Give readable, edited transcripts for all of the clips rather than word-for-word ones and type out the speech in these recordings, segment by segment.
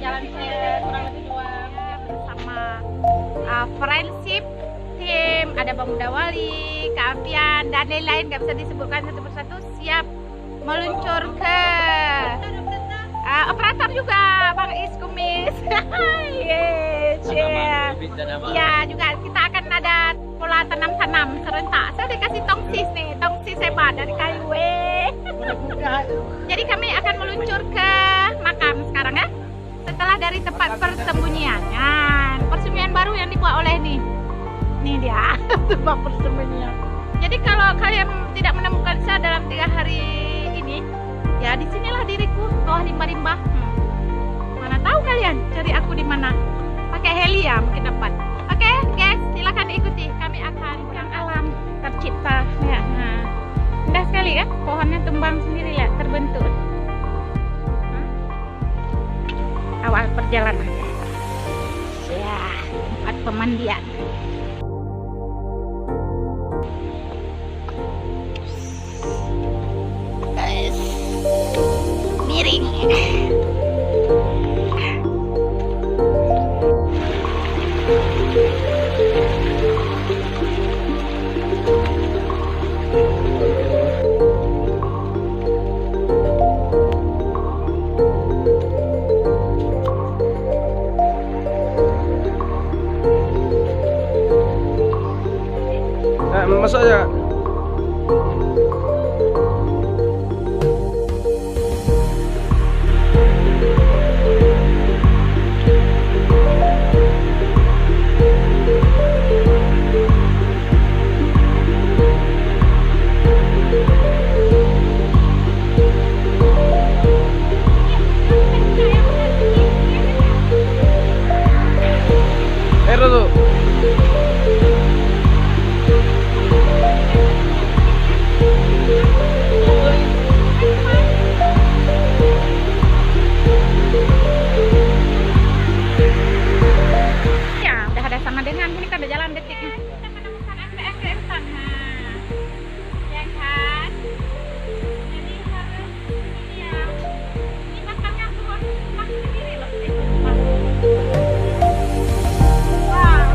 Jalan saya kurang lebih 2 bersama friendship team, ada Bang Muda Wali, Kak Afian dan lain-lain, nggak bisa disebutkan satu persatu, siap meluncur ke operator juga Bang Is Kumis. Yes, yeah. Ya juga kita akan ada pola tanam-tanam serentak. Saya dikasih tongsis nih, tongsis hebat dari kayu. Jadi kami akan meluncur ke makam sekarang ya. Setelah dari tempat persembunyian, persembunyian baru yang dibuat oleh nih dia tempat persembunyian. Jadi kalau kalian tidak menemukan saya dalam 3 hari ini, ya disinilah diriku, bawah rimba-rimba. Mana tahu kalian cari aku di mana? Pakai heli ya mungkin dapat. Oke guys, silakan ikuti. Kami akan yang alam tercipta. Ya, indah sekali kan? Pohonnya tumbang sendiri lihat, terbentuk. Awal perjalanan ya, tempat pemandian. Guys, miring. Masuk aja. Tuh. Sama dengan ini kan ada jalan detiknya. Kita menemukan anggrek sana, ya kan? Jadi harus ini ya. Ini makannya keluar rumah sendiri loh. Wow.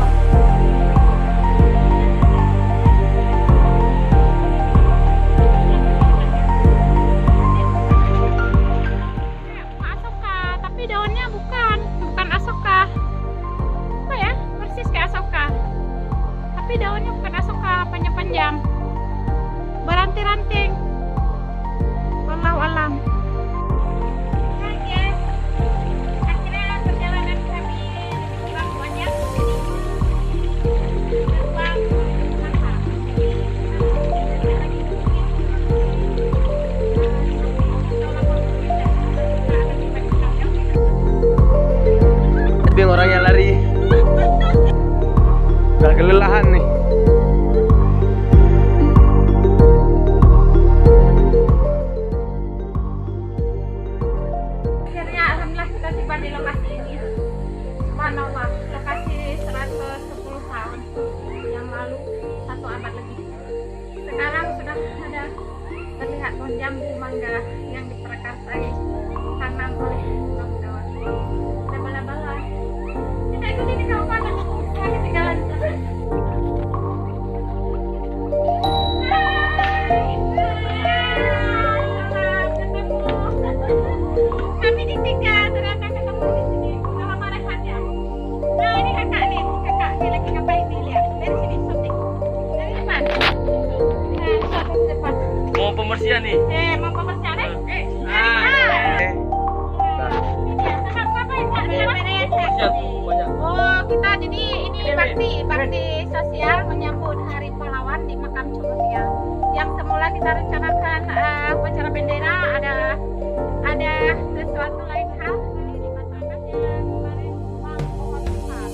Asoka, tapi daunnya bukan asoka. Tapi daunnya bukan asoka, panjang-panjang, beranting-ranting. Wallahu alam. Nah guys, akhirnya perjalanan kami kurang banyak. Terbang mantap. Tapi orangnya lari. Udah kelelahan nih. Akhirnya alhamdulillah kita tiba di lokasi ini. Subhanallah, lokasi 110 tahun yang lalu, 1 abad lebih. Sekarang sudah ada terlihat pohon jambu mangga yang diperakarsai tanam oleh Bang Muda Wali. Ada bala-bala. Kita ikuti di kawasan lagi ketinggalan. Kami ditinggal, ternyata ketemu di sini. Udah lama rehat ya. Nah ini kakak nih lagi ngapain nih, lihat dari sini syuting. Dari depan. Syuting depan. Mau pembersihan nih. Mau pembersihan nih? Kakak ngapain kak? Oh kita jadi ini bakti sosial menyambut Hari Pahlawan di makam Cumutia. Yang semula kita rencanakan upacara bendera, ada sesuatu lain hal di masyarakat yang kemarin pohon besar.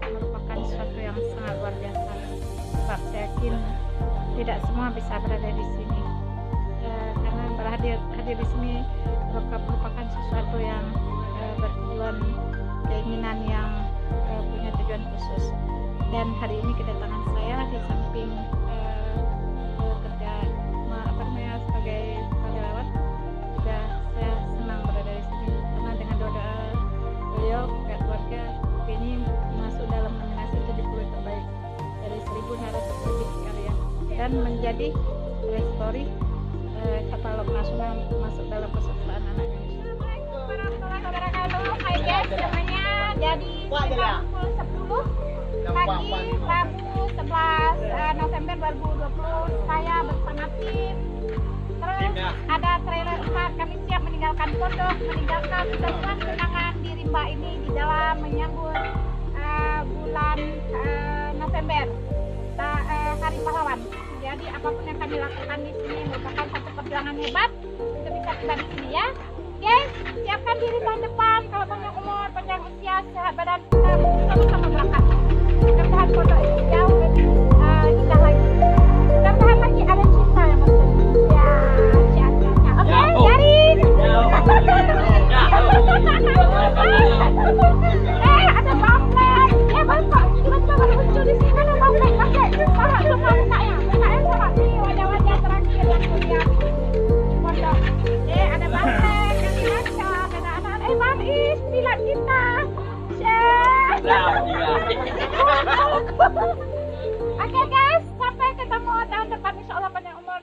Merupakan sesuatu yang sangat luar biasa, sebab saya yakin tidak semua bisa berada di sini. Karena hadir di sini merupakan sesuatu yang bertujuan, keinginan yang punya tujuan khusus. Dan hari ini kedatangan saya di samping kerja sebagai karyawan, juga saya senang berada di sini karena dengan doa beliau pihak keluarga ini masuk dalam nominasi 70 terbaik dari 1000 narasi lebih karya dan menjadi restori katalog nasional masuk dalam kesusahan anak Indonesia. Assalamualaikum warahmatullahi wabarakatuh. Hai guys semuanya. Jadi sekitar pukul 10 pagi Rabu 11 November 2020 saya bersama tim. Terus ada trailer 4, kami siap meninggalkan pondok, meninggalkan kenangan di rimba ini di dalam menyambut bulan November, Hari Pahlawan. Jadi apapun yang kami lakukan di sini merupakan satu perjuangan hebat untuk bisa tiba di sini ya. Guys, siapkan diri tahun depan kalau panjang umur, panjang usia, sehat badan, kita sama-sama berangkat. Mudah-mudahan pondok ini jauh lebih indah lagi. Mudah-mudahan lagi ada cinta yang bersemi. Ya, oke, garing. Ada banglet. Bapak, tiba-tiba baru muncul di sini ada banglet. Pakai paha sama mukanya sama ini wajah-wajah terakhir yang kuliah pondok. Ada banglet, kami baca, ada anak-anak. Bang Is, pilat kita. Oke guys, sampai ketemu tahun depan, insya Allah panjang umur.